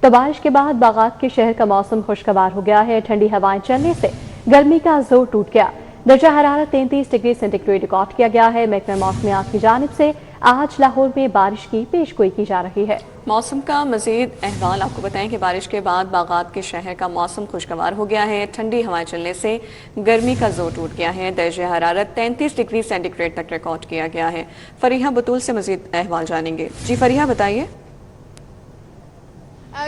تو بارش کے بعد باغات کے شہر کا موسم خوشگوار ہو گیا ہے۔ ٹھنڈی ہوائیں چلنے سے گرمی کا زور ٹوٹ گیا۔ درجہ حرارت 33 ڈگری سینٹی گریڈ ریکارڈ کیا گیا ہے۔ محکمہ موسمیات کی جانب سے آج لاہور میں بارش کی پیش گوئی کی جا رہی ہے۔ موسم کا مزید احوال آپ کو بتائیں کہ بارش کے بعد باغات کے شہر کا موسم خوشگوار ہو گیا ہے۔ ٹھنڈی ہوائیں چلنے سے گرمی کا زور ٹوٹ گیا ہے۔ درجہ حرارت 33 ڈگری سینٹی گریڈ تک ریکارڈ کیا گیا ہے۔ فریحہ بطول سے مزید احوال جانیں گے۔ جی فریحہ بتائیے۔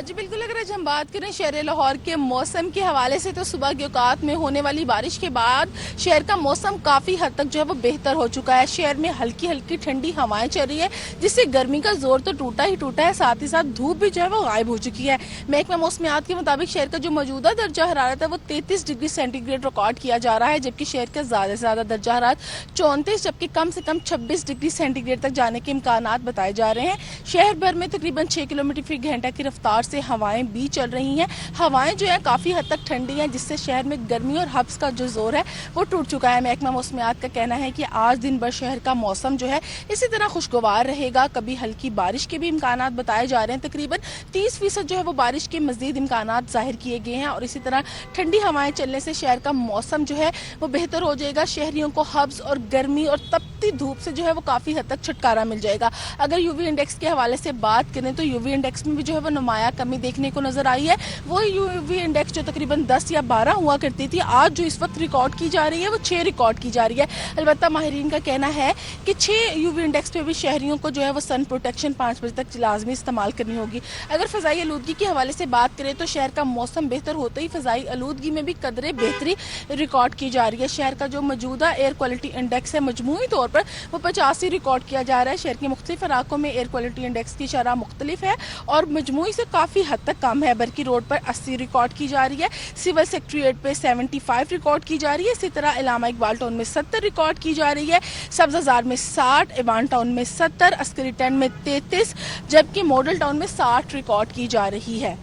جی بالکل، اگر آج ہم بات کریں شہر لاہور کے موسم کے حوالے سے تو صبح کے اوقات میں ہونے والی بارش کے بعد شہر کا موسم کافی حد تک جو ہے وہ بہتر ہو چکا ہے۔ شہر میں ہلکی ہلکی ٹھنڈی ہوائیں چل رہی ہے جس سے گرمی کا زور تو ٹوٹا ہی ٹوٹا ہے، ساتھ ہی ساتھ دھوپ بھی جو ہے وہ غائب ہو چکی ہے۔ محکمہ موسمیات کے مطابق شہر کا جو موجودہ درجہ حرارت ہے وہ 33 ڈگری سینٹی گریڈ ریکارڈ کیا جا رہا ہے، جبکہ شہر کا زیادہ سے زیادہ درجہ حرارت 34 جبکہ کم سے کم 26 ڈگری سینٹی گریڈ تک جانے کے امکانات بتائے جا رہے ہیں۔ شہر بھر میں تقریباً 6 کلومیٹر فی گھنٹہ کی رفتار سے ہوائیں بھی چل رہی ہیں۔ ہوائیں جو ہے کافی حد تک ٹھنڈی ہیں جس سے شہر میں گرمی اور ہبس کا جو زور ہے وہ ٹوٹ چکا ہے۔ محکمہ موسمیات کا کہنا ہے کہ آج دن بھر شہر کا موسم جو ہے اسی طرح خوشگوار رہے گا۔ کبھی ہلکی بارش کے بھی امکانات بتائے جا رہے ہیں، تقریباً 30% جو ہے وہ بارش کے مزید امکانات ظاہر کیے گئے ہیں، اور اسی طرح ٹھنڈی ہوائیں چلنے سے شہر کا موسم جو ہے وہ بہتر ہو جائے گا۔ شہریوں کو ہبس اور گرمی اور تپتی دھوپ سے جو ہے وہ کافی حد تک چھٹکارا مل جائے گا۔ اگر یو وی انڈیکس کے حوالے سے بات کریں تو یو وی انڈیکس میں بھی جو ہے وہ نمایاں کمی دیکھنے کو نظر آئی ہے۔ وہ یو وی انڈیکس جو تقریباً 10 یا 12 ہوا کرتی تھی، آج جو اس وقت ریکارڈ کی جا رہی ہے وہ 6 ریکارڈ کی جا رہی ہے۔ البتہ ماہرین کا کہنا ہے کہ 6 یو وی انڈیکس پہ بھی شہریوں کو جو ہے وہ سن پروٹیکشن 5 بجے تک لازمی استعمال کرنی ہوگی۔ اگر فضائی آلودگی کے حوالے سے بات کریں تو شہر کا موسم بہتر ہوتے ہی فضائی آلودگی میں بھی قدرے بہتری ریکارڈ کی جا رہی ہے۔ شہر کا جو موجودہ ایئر کوالٹی انڈیکس ہے مجموعی طور پر وہ 85 ریکارڈ کیا جا رہا ہے۔ شہر کے مختلف علاقوں میں ایئر کوالٹی انڈیکس کی شرح مختلف ہے اور مجموعی سے کافی حد تک کم ہے، بلکہ روڈ پر 80 ریکارڈ کی جا رہی ہے، سول سیکٹریٹ پہ 75 ریکارڈ کی جا رہی ہے، اسی طرح علامہ اقبال ٹاؤن میں 70 ریکارڈ کی جا رہی ہے، سبز ہزار میں 60، ایوان ٹاؤن میں 70، عسکری ٹینٹ میں 33، جبکہ ماڈل ٹاؤن میں 60 ریکارڈ کی جا رہی ہے۔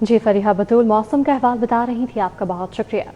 جی فریحہ بطول موسم کا احوال بتا رہی تھی، آپ کا بہت شکریہ۔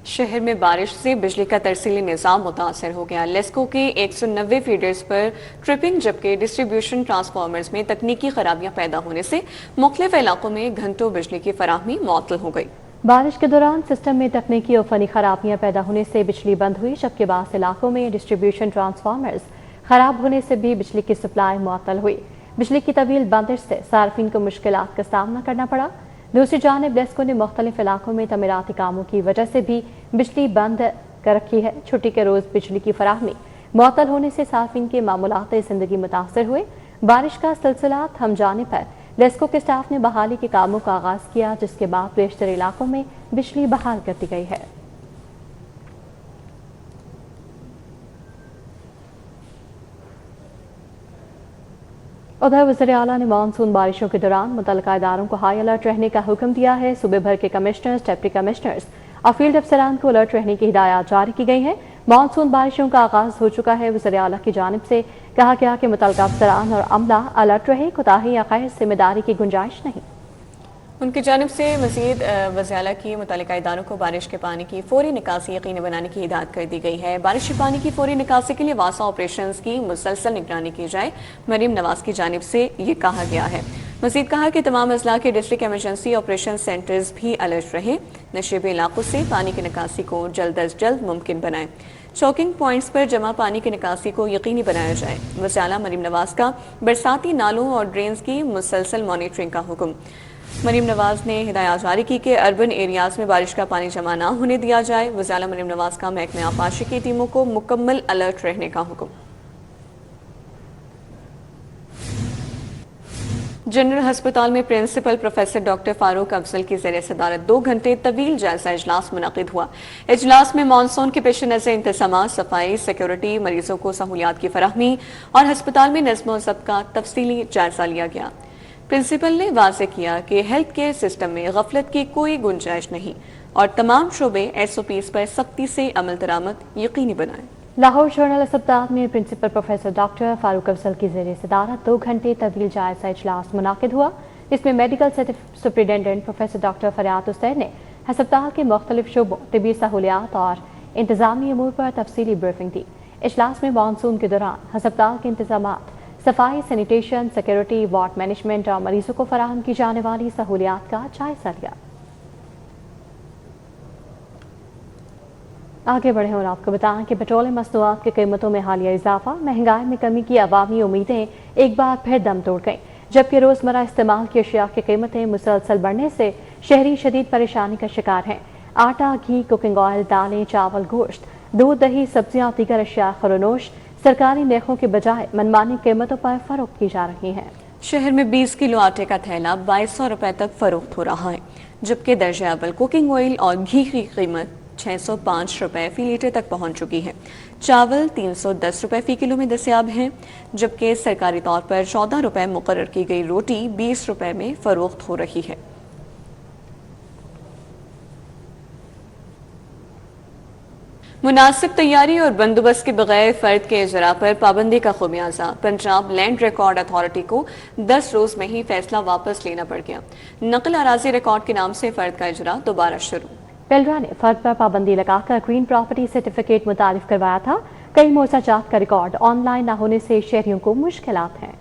شہر میں بارش سے بجلی کا ترسیلی نظام متاثر ہو گیا۔ لیسکو کے 190 فیڈرز پر ٹرپنگ جبکہ ڈسٹریبیوشن ٹرانسفارمرز میں تکنیکی خرابیاں پیدا ہونے سے مختلف علاقوں میں گھنٹوں بجلی کی فراہمی معطل ہو گئی۔ بارش کے دوران سسٹم میں تکنیکی اور فنی خرابیاں پیدا ہونے سے بجلی بند ہوئی، جبکہ بعض علاقوں میں ڈسٹریبیوشن ٹرانسفارمرز خراب ہونے سے بھی بجلی کی سپلائی معطل ہوئی۔ بجلی کی طویل بندش سے صارفین کو مشکلات کا سامنا کرنا پڑا۔ دوسری جانب لیسکو نے مختلف علاقوں میں تعمیراتی کاموں کی وجہ سے بھی بجلی بند کر رکھی ہے۔ چھٹی کے روز بجلی کی فراہمی معطل ہونے سے صارفین کے معمولات زندگی متاثر ہوئے۔ بارش کا سلسلہ تھم جانے پر لیسکو کے سٹاف نے بحالی کے کاموں کا آغاز کیا، جس کے بعد بیشتر علاقوں میں بجلی بحال کر دی گئی ہے۔ ادھر وزیر اعلیٰ نے مانسون بارشوں کے دوران متعلقہ اداروں کو ہائی الرٹ رہنے کا حکم دیا ہے۔ صوبے بھر کے کمشنرز، ڈپٹی کمشنرز اور فیلڈ افسران کو الرٹ رہنے کی ہدایات جاری کی گئی ہیں۔ مانسون بارشوں کا آغاز ہو چکا ہے۔ وزیر اعلیٰ کی جانب سے کہا گیا کہ متعلقہ افسران اور عملہ الرٹ رہے، کوتاہی یا غیر ذمہ داری کی گنجائش نہیں۔ ان کی جانب سے مزید وزیر اعلیٰ کی متعلقہ اداروں کو بارش کے پانی کی فوری نکاسی یقینی بنانے کی ہدایت کر دی گئی ہے۔ بارش کے پانی کی فوری نکاسی کے لیے واسع آپریشنز کی مسلسل نگرانی کی جائے، مریم نواز کی جانب سے یہ کہا گیا ہے۔ مزید کہا کہ تمام اضلاع کے ڈسٹرکٹ ایمرجنسی آپریشن سینٹرز بھی الرٹ رہے، نشیبی علاقوں سے پانی کی نکاسی کو جلد از جلد ممکن بنائیں، چوکنگ پوائنٹس پر جمع پانی کی نکاسی کو یقینی بنایا جائے۔ وزیر اعلیٰ مریم نواز کا برساتی نالوں اور ڈرینز کی مسلسل مانیٹرنگ کا حکم۔ مریم نواز نے ہدایات جاری کی کہ اربن ایریاز میں بارش کا پانی جمع نہ ہونے دیا جائے۔ وزیر اعلیٰ مریم نواز کا محکمہ آبپاشی کی ٹیموں کو مکمل الرٹ رہنے کا حکم۔ جنرل ہسپتال میں پرنسپل پروفیسر ڈاکٹر فاروق افضل کی زیر صدارت 2 گھنٹے طویل جائزہ اجلاس منعقد ہوا۔ اجلاس میں مانسون کے پیش نظر انتظامات، صفائی، سیکیورٹی، مریضوں کو سہولیات کی فراہمی اور ہسپتال میں نظم و ضبط کا تفصیلی جائزہ لیا گیا۔ پرنسپل نے واضح کیا کہ ہیلتھ کیئر سسٹم میں غفلت کی کوئی گنجائش نہیں اور تمام شعبے SOPs پر سختی سے عمل درآمد یقینی بنائیں۔ لاہور جنرل اسپتال میں پرنسپل پروفیسر ڈاکٹر فاروق افضل کی زیر صدارت 2 گھنٹے طویل جائزہ اجلاس منعقد ہوا، جس میں میڈیکل سپرنٹینڈنٹ پروفیسر ڈاکٹر فریات حسین نے ہسپتال کے مختلف شعبوں، طبی سہولیات اور انتظامی امور پر تفصیلی بریفنگ دی۔ اجلاس میں مانسون کے دوران ہسپتال کے انتظامات، صفائی، سینیٹیشن، سیکورٹی، وارڈ مینجمنٹ اور مریضوں کو فراہم کی جانے والی سہولیات کا جائزہ لیا۔ آگے بڑھیں اور آپ کو بتائیں کہ پیٹرولیم مصنوعات کی قیمتوں میں حالیہ اضافہ، مہنگائی میں کمی کی عوامی امیدیں ایک بار پھر دم توڑ گئیں، جبکہ روزمرہ استعمال کی اشیاء کی قیمتیں مسلسل بڑھنے سے شہری شدید پریشانی کا شکار ہیں۔ آٹا، گھی، کوکنگ آئل، دالیں، چاول، گوشت، دودھ، دہی، سبزیاں اور دیگر اشیاء خورنوش سرکاری نرخوں کے بجائے منمانی قیمتوں پر فروخت کی جا رہی ہیں۔ شہر میں 20 کلو آٹے کا تھیلا 2200 روپے تک فروخت ہو رہا ہے، جبکہ درجہ اول کوکنگ آئل اور گھی کی قیمت 605 روپے فی لیٹر تک پہنچ چکی ہے۔ چاول 310 روپے فی کلو میں دستیاب ہیں، جبکہ سرکاری طور پر 14 روپے مقرر کی گئی روٹی 20 روپے میں فروخت ہو رہی ہے۔ مناسب تیاری اور بندوبست کے بغیر فرد کے اجراء پر پابندی کا خمیازہ، پنجاب لینڈ ریکارڈ اتھارٹی کو 10 روز میں ہی فیصلہ واپس لینا پڑ گیا۔ نقل اراضی ریکارڈ کے نام سے فرد کا اجراء دوبارہ شروع۔ پیلرا نے فرد پر پابندی لگا کر گرین پراپرٹی سرٹیفکیٹ متعارف کروایا تھا۔ کئی موضوعات کا ریکارڈ آن لائن نہ ہونے سے شہریوں کو مشکلات ہیں۔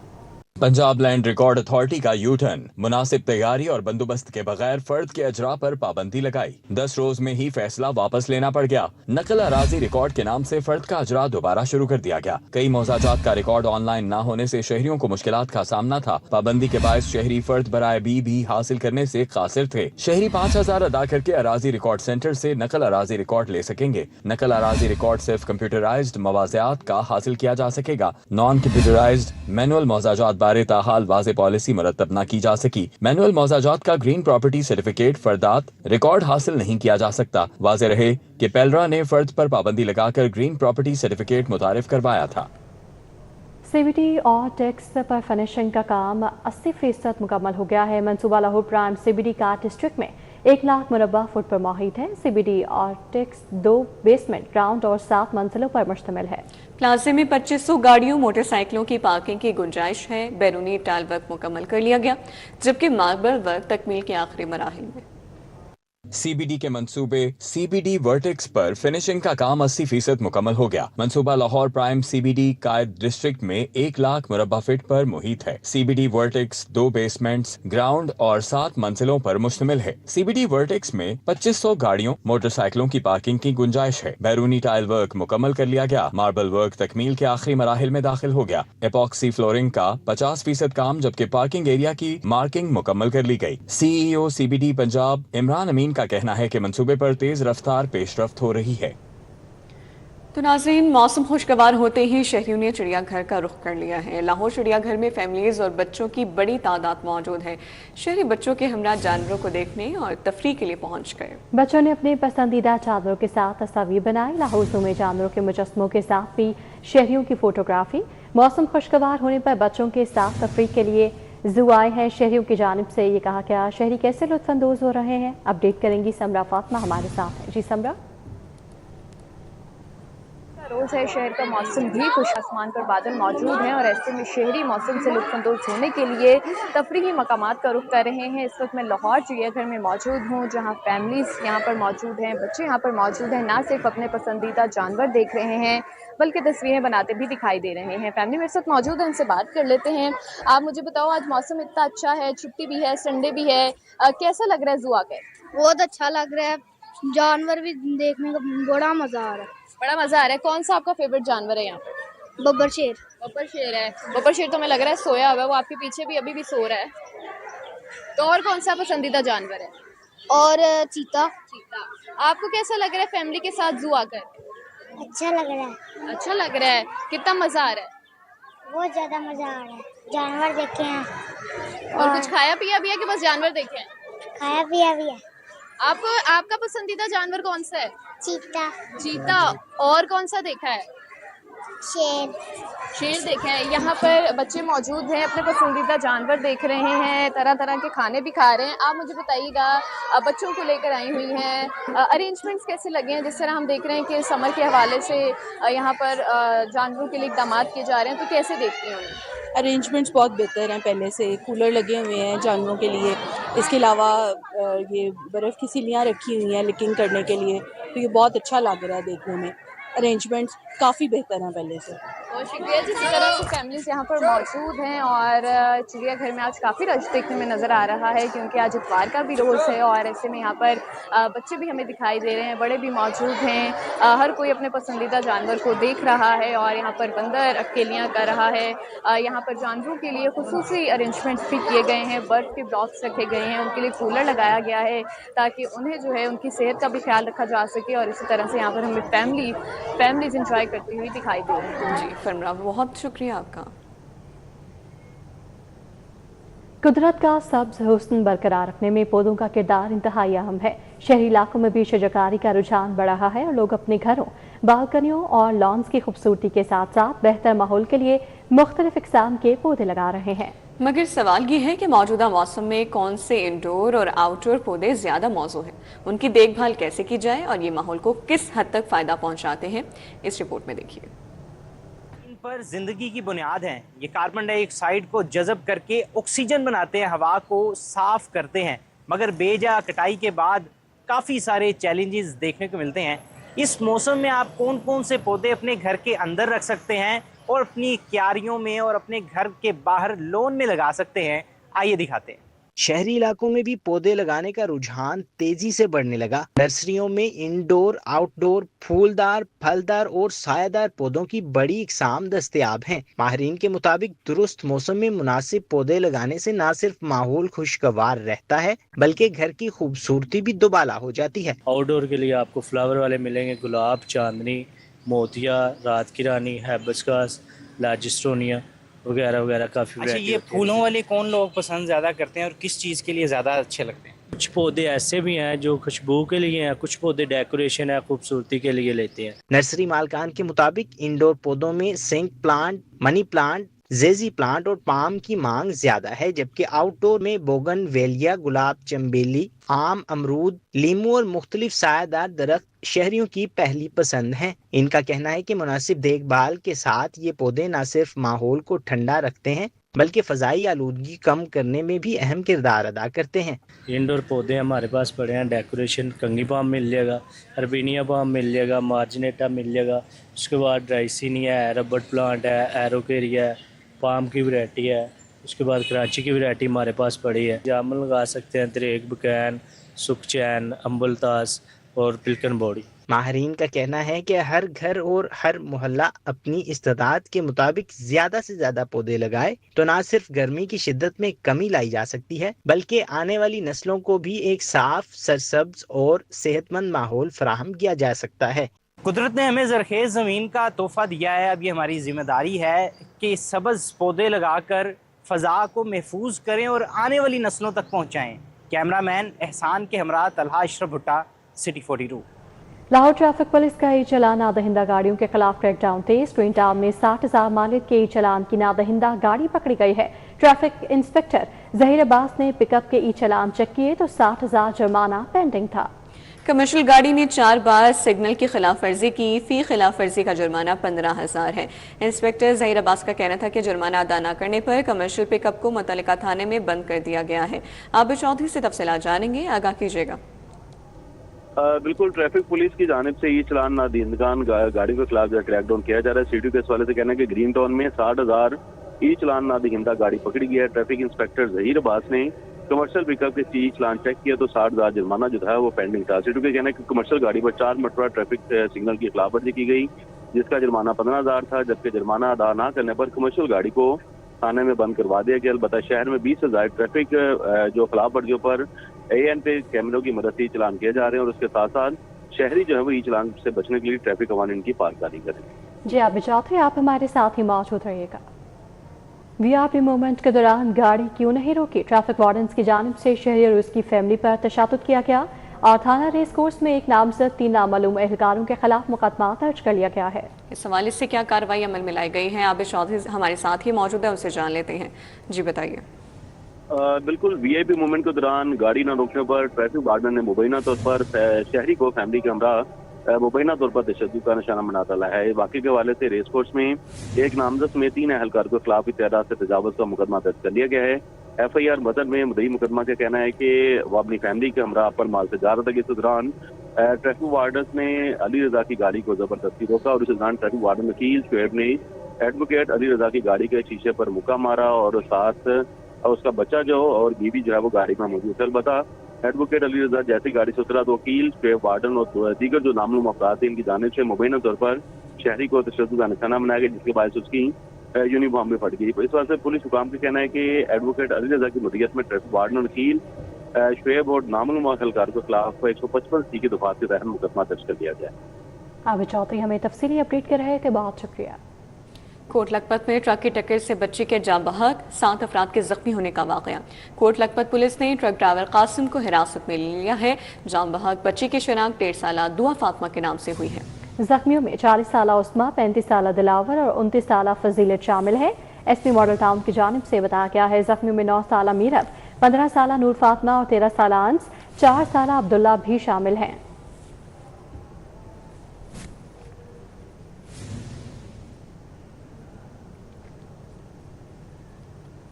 پنجاب لینڈ ریکارڈ اتھارٹی کا یو ٹرن، مناسب تیاری اور بندوبست کے بغیر فرد کے اجراء پر پابندی لگائی، 10 روز میں ہی فیصلہ واپس لینا پڑ گیا۔ نقل اراضی ریکارڈ کے نام سے فرد کا اجراء دوبارہ شروع کر دیا گیا۔ کئی موضوعات کا ریکارڈ آن لائن نہ ہونے سے شہریوں کو مشکلات کا سامنا تھا۔ پابندی کے باعث شہری فرد برائے بھی حاصل کرنے سے قاصر تھے۔ شہری 5000 ادا کر کے اراضی ریکارڈ سینٹر سے نقل اراضی ریکارڈ لے سکیں گے۔ نقل اراضی ریکارڈ صرف کمپیوٹرائزڈ مواضعات کا حاصل کیا جا سکے گا۔ نان کمپیوٹرائزڈ مینول موضوعات بارے تاحال واضح پالیسی مرتب نہ کی جا سکی۔ مینول موضوعات کا گرین پراپرٹی سرٹیفکیٹ فردات ریکارڈ حاصل نہیں کیا جا سکتا۔ واضح رہے کہ پیلرا نے فرد پر پابندی لگا کر گرین پراپرٹی سرٹیفکیٹ متعارف کروایا تھا۔ سی بی ٹی اور ٹیکس پر فنشنگ کا کام 80% مکمل ہو گیا ہے۔ منصوبہ Lahore prime C B D کا ڈسٹرکٹ میں 1 لاکھ مربع فٹ پر محیط ہے۔ سی بی ڈی اور ٹیکس 2 بیسمنٹ، گراؤنڈ اور 7 منزلوں پر مشتمل ہے۔ پلازے میں 2500 گاڑیوں، موٹر سائیکلوں کی پارکنگ کی گنجائش ہے۔ بیرونی ٹائل ورک مکمل کر لیا گیا، جبکہ ماربل ورک تکمیل کے آخری مراحل میں۔ سی بی ڈی کے منصوبے سی بی ڈی ورٹیکس پر فنشنگ کا کام 80% مکمل ہو گیا۔ منصوبہ Lahore prime C B D Quaid district میں 1 لاکھ مربع فٹ پر محیط ہے۔ C B D vertex 2 basements, ground اور 7 منزلوں پر مشتمل ہے۔ سی بی ڈی ورٹیکس میں 2500 گاڑیوں، موٹر سائیکلوں کی پارکنگ کی گنجائش ہے۔ بیرونی ٹائل ورک مکمل کر لیا گیا، ماربل ورک تکمیل کے آخری مراحل میں داخل ہو گیا۔ ایپاکسی فلورنگ کا 50% کام، جبکہ پارکنگ ایریا کی مارکنگ مکمل کر لی گئی۔ C E O C B D Punjab Imran Amin کا کہنا ہے کہ منصوبے پر تیز رفتار پیش رفت ہو رہی ہے۔ تو ناظرین، موسم خوشگوار ہوتے ہی شہریوں نے چڑیا گھر کا رخ کر لیا ہے۔ لاہور چڑیا گھر میں فیملیز اور بچوں کی بڑی تعداد موجود ہے۔ شہری بچوں کے ہمراہ جانوروں کو دیکھنے اور تفریح کے لیے پہنچ گئے۔ بچوں نے اپنے پسندیدہ جانوروں کے ساتھ تصاویر بنائی۔ لاہور زو میں جانوروں کے مجسموں کے ساتھ بھی شہریوں کی فوٹوگرافی۔ موسم خوشگوار ہونے پر بچوں کے ساتھ تفریح کے لیے زو آئے ہیں۔ شہریوں کی جانب سے یہ کہا کہ شہری کیسے لطف اندوز ہو رہے ہیں، اپڈیٹ کریں گی سمرا فاطمہ ہمارے ساتھ ہیں۔ جی سمرا۔ روز ہے، شہر کا موسم بھی خوش، آسمان پر بادل موجود ہیں اور ایسے میں شہری موسم سے لطف اندوز ہونے کے لیے تفریحی مقامات کا رخ کر رہے ہیں۔ اس وقت میں لاہور چڑیا گھر میں موجود ہوں، جہاں فیملیز یہاں پر موجود ہیں، بچے یہاں پر موجود ہیں، نہ صرف اپنے پسندیدہ جانور دیکھ رہے ہیں بلکہ تصویریں بناتے بھی دکھائی دے رہے ہیں۔ فیملی میرے ساتھ موجود ہے، ان سے بات کر لیتے ہیں۔ آپ مجھے بتاؤ، آج موسم اتنا اچھا ہے، چھٹی بھی ہے، سنڈے بھی ہے، کیسا لگ رہا ہے زو آ کر؟ بہت اچھا لگ رہا ہے، جانور بھی دیکھنے کا بڑا مزہ آ رہا ہے۔ بڑا مزہ آ رہا ہے۔ کون سا آپ کا فیوریٹ جانور ہے یہاں پر؟ ببر شیر۔ ببر شیر ہے۔ ببر شیر تو ہمیں لگ رہا ہے سویا ہوا ہے، وہ آپ کے پیچھے بھی ابھی بھی سو رہا ہے۔ تو اور کون سا پسندیدہ جانور ہے؟ اور چیتا۔ چیتا۔ آپ کو کیسا لگ رہا ہے فیملی کے ساتھ زو آ کر؟ اچھا لگ رہا ہے، اچھا لگ رہا ہے۔ کتنا مزہ آ رہا ہے؟ بہت زیادہ مزہ آ رہا ہے، جانور دیکھے ہیں اور کچھ کھایا پیا بھی ہے کہ بس جانور دیکھے ہیں؟ کھایا پیا بھی ہے۔ آپ کا پسندیدہ جانور کون سا ہے؟ چیتا۔ چیتا۔ اور کون سا دیکھا ہے؟ شیر۔ شیر دیکھا ہے۔ یہاں پر بچے موجود ہیں، اپنے پسندیدہ جانور دیکھ رہے ہیں، طرح طرح کے کھانے بھی کھا رہے ہیں۔ آپ مجھے بتائیے گا، بچوں کو لے کر آئی ہوئی ہیں، ارینجمنٹس کیسے لگے ہیں؟ جس طرح ہم دیکھ رہے ہیں کہ سمر کے حوالے سے یہاں پر جانوروں کے لیے اقدامات کیے جا رہے ہیں، تو کیسے دیکھتے ہیں انہیں؟ ارینجمنٹس بہت بہتر ہیں پہلے سے، کولر لگے ہوئے ہیں جانوروں کے لیے، اس کے علاوہ یہ برف کی سیلیاں رکھی ہوئی ہیں لکنگ کرنے کے لیے، تو یہ بہت اچھا لگ رہا ہے دیکھنے میں۔ ارینجمنٹس کافی بہتر ہیں پہلے سے۔ बहुत शुक्रिया। जिस तरह से फैमिलीज यहाँ पर मौजूद हैं और चिड़ियाघर में आज काफ़ी रश देखने में नज़र आ रहा है, क्योंकि आज इतवार का भी रोज़ है और ऐसे में यहाँ पर बच्चे भी हमें दिखाई दे रहे हैं, बड़े भी मौजूद हैं। हर कोई अपने पसंदीदा जानवर को देख रहा है और यहाँ पर बंदर अकेलियाँ कर रहा है। यहाँ पर जानवरों के लिए खुसूसी अरेंजमेंट्स भी किए गए हैं, बर्फ के ब्लॉक्स रखे गए हैं, उनके लिए कूलर लगाया गया है ताकि उन्हें जो है उनकी सेहत का भी ख्याल रखा जा सके। और इसी तरह से यहाँ पर हमें फैमिलीज इंजॉय करती हुई दिखाई दे रही हैं। जी फरमरा, बहुत शुक्रिया आपका। कुदरत का सब्ज हुस्न बरकरार रखने में पौधों का किरदार इंतहाई अहम है। शहरी इलाकों में भी शजरकारी का रुझान बढ़ रहा है और लोग अपने घरों, बालकनियों और लॉन्स की खूबसूरती के साथ साथ बेहतर माहौल के लिए मुख्तलिफ इक़साम के पौधे लगा रहे हैं। मगर सवाल ये है कि मौजूदा मौसम में कौन से इंडोर और आउटडोर पौधे ज्यादा मौजू हैं, उनकी देखभाल कैसे की जाए और ये माहौल को किस हद तक फायदा पहुंचाते हैं, इस रिपोर्ट में देखिए। इन पर जिंदगी की बुनियाद हैं। ये कार्बन डाइऑक्साइड को जज़ब करके ऑक्सीजन बनाते हैं, हवा को साफ करते हैं। मगर बेजा कटाई के बाद काफ़ी सारे चैलेंजेस देखने को मिलते हैं। इस मौसम में आप कौन कौन से पौधे अपने घर के अंदर रख सकते हैं और अपनी क्यारियों में और अपने घर के बाहर लॉन में लगा सकते हैं, आइए दिखाते हैं। शहरी इलाकों में भी पौधे लगाने का रुझान तेजी से बढ़ने लगा। नर्सरियों में इंडोर, आउटडोर, फूलदार, फलदार और सायादार पौधों की बड़ी इकसाम दस्तयाब हैं। माहिरीन के मुताबिक दुरुस्त मौसम में मुनासिब पौधे लगाने से न सिर्फ माहौल खुशगवार रहता है बल्कि घर की खूबसूरती भी दुबाला हो जाती है। आउटडोर के लिए आपको फ्लावर वाले मिलेंगे, गुलाब, चांदनी, मोतिया, रात की रानी, हैबिस्कस, लाजिस्टोनिया वगैरह वगैरह काफ़ी। अच्छा, ये फूलों वाले कौन लोग पसंद ज़्यादा करते हैं और किस चीज़ के लिए ज़्यादा अच्छे लगते हैं? कुछ पौधे ऐसे भी हैं जो खुशबू के लिए हैं, कुछ पौधे डेकोरेशन है, खूबसूरती के लिए लेते हैं। नर्सरी मालकान के मुताबिक इंडोर पौधों में सिंक प्लांट, मनी प्लांट, जेजी प्लांट और पाम की मांग ज्यादा है, जबकि आउटडोर में बोगनवेलिया, गुलाब, चंबेली, आम, अमरूद, लीमू और मुख्तलिफ सायादार दरख्त शहरियों की पहली पसंद हैं। इनका कहना है कि मुनासिब देखभाल के साथ ये पौधे न सिर्फ माहौल को ठंडा रखते हैं बल्कि फ़ज़ाई आलूदगी कम करने में भी अहम किरदार अदा करते हैं। इंडोर पौधे हमारे पास पड़े हैं, डेकोरेशन कंगी पाम मिल जाएगा, अर्बेनिया पाम मिल जाएगा, मार्जिनेटा मिल जाएगा, उसके बाद ड्राइसिनिया है, रबड़ प्लांट है, एरोकेरिया है, पाम की वैरायटी है, उसके बाद कराची की वैरायटी हमारे पास पड़ी है। जामुन लगा सकते हैं, तरेक, बकैन, सुखचैन, अम्बलतास और पिल्कन बॉडी। माहरीन का कहना है कि हर घर और हर मोहल्ला अपनी इस्तेदाद के मुताबिक ज्यादा से ज्यादा पौधे लगाए तो न सिर्फ गर्मी की शिद्दत में कमी लाई जा सकती है बल्कि आने वाली नस्लों को भी एक साफ, सरसब्ज और सेहतमंद माहौल फराहम किया जा सकता है। कुदरत ने हमें जरखेज ज़मीन का तोहफा दिया है, अब ये हमारी जिम्मेदारी है कि सब्ज पौधे लगाकर फ़ज़ा को महफूज करें और आने वाली नस्लों तक पहुँचाएँ। कैमरामैन एहसान के हमरा तलहा अशरफ भुट्टा, सिटी 42। लाहौर ट्रैफिक पुलिस का ई चलान नादहिंदा गाड़ियों के खिलाफ क्रैकडाउन तेज। ट्विन टाउन में 60,000 मालिक के ई चलान की नादहिंदा गाड़ी पकड़ी गई है। ट्रैफिक इंस्पेक्टर जहीर अब्बास ने पिकअप के ई चलान चेक किए तो 60,000 जुर्माना पेंडिंग था। कमर्शियल गाड़ी ने 4 बार सिग्नल की खिलाफ वर्जी की, फी खिलाफ वर्जी का जुर्माना 15,000 है। इंस्पेक्टर जहीर अब्बास का कहना था कि जुर्माना अदा न करने पर कमर्शियल पिकअप को मुतल्लिका थाने में बंद कर दिया गया है। आबिद चौधरी से तफसीलात जानेंगे, आगाह कीजिएगा। बिल्कुल, ट्रैफिक पुलिस की जानिब से ये चलान नादहिंदगान गाड़ियों के खिलाफ क्रैकडाउन किया जा रहा है। सीटी के इस वाले से कहना है कि ग्रीन टाउन में 60,000 ई चलान नादहिंदा गाड़ी पकड़ी गई है। ट्रैफिक इंस्पेक्टर जहीर अब्बास ने कमर्शियल पिकअप के ई चलान चेक किया तो 60,000 जुर्माना जो था वो पेंडिंग था। सीटी के कहना है कि कमर्शियल गाड़ी पर 4 मरतबा ट्रैफिक सिग्नल की खिलाफ वर्जी की गई, जिसका जुर्माना 15,000 था, जबकि जुर्माना अदा न करने पर कमर्शियल गाड़ी को थाने में बंद करवा दिया गया। अलबत्ता शहर में 20 से ज़ायद ट्रैफिक जो खिलाफ वर्जियों पर AN पे कैमरों की मदद से चलान किए जा रहे हैं और उसके साथ साथ शहरी जो है वो ई चलान से बचने के लिए ट्रैफिक कवानीन की पासदारी करें। जी आबिद चौधरी, आप हमारे साथ ही मौजूद रहिएगा। VIP मोमेंट के दौरान गाड़ी क्यों नहीं रोकी? ट्रैफिक वार्डन की जानिब से शहरी और उसकी फैमिली पर तशद्दुद किया गया और थाना रेस कोर्स में एक नामजद 3 नामालूम एहलकारों के खिलाफ मुकदमा दर्ज कर लिया गया है। इस हवाले से क्या कार्रवाई अमल में लाई गई है? आबिद चौधरी हमारे साथ ही मौजूद है, उनसे जान लेते हैं। जी बताइए। बिल्कुल, VIP मूवमेंट के दौरान गाड़ी न रोकने पर ट्रैफिक वार्डन ने मुबैना तौर पर शहरी को फैमिली के हमरा मुबैना तौर पर तशद्दुद का निशाना बनाता है। वाकई के हवाले से रेस कोर्स में एक नामजद में 3 एहलकार के खिलाफ तादाद से तजावुज़ का मुकदमा दर्ज कर लिया गया है। FIR मदन में मुद्दई मुकदमा का कहना है कि वो अपनी फैमिली के हमरा पर माल से जा रहा था कि इस दौरान ट्रैफिक वार्डन ने अली रजा की गाड़ी को जबरदस्ती रोका और इस दौरान ट्रैफिक वार्डन वकील शुएब ने एडवोकेट अली रजा की गाड़ी के शीशे पर मुक्का मारा और साथ उसका बच्चा जो और बीवी जो है वो गाड़ी में मौजूद है। अलबत्ता एडवोकेट अली रजा जैसे गाड़ी से उतरा तो वकील, शुएब वार्डन और दीगर जो नामलूम अफराद थे इनकी जानिब से मुबैना तौर पर शहरी को तशद्दुद का निशाना बनाया गया, जिसके बायस उसकी यूनिफॉर्म में फट गई। इस वजह से पुलिस हुकाम का कहना है कि एडवोकेट अली रजा की मदीयत में ट्रैफिक वार्डन और वकील शुएब और नामलूम अहलकार के खिलाफ 155 की दफात के तहत मुकदमा दर्ज कर दिया गया। आबिद चौधरी हमें तफसीली अपडेट कर रहे थे, बहुत शुक्रिया। कोट लखपत में ट्रक की टक्कर से बच्चे के जाँ बहक, 7 अफराद के जख्मी होने का वाकया। कोट लखपत पुलिस ने ट्रक ड्राइवर कासिम को हिरासत में ले लिया है। जाँ बहक बच्चे की शनाख्त 1.5 साला दुआ फातिमा के नाम से हुई है। जख्मियों में 40 साला उस्मा, 35 साला दिलावर और 29 साला फजीलत शामिल है। एसपी मॉडल टाउन की जानिब से बताया गया है जख्मियों में 9 साला मीरब, 15 साला नूर फातिमा और 13 साला अंस, 4 साला अब्दुल्ला भी शामिल हैं।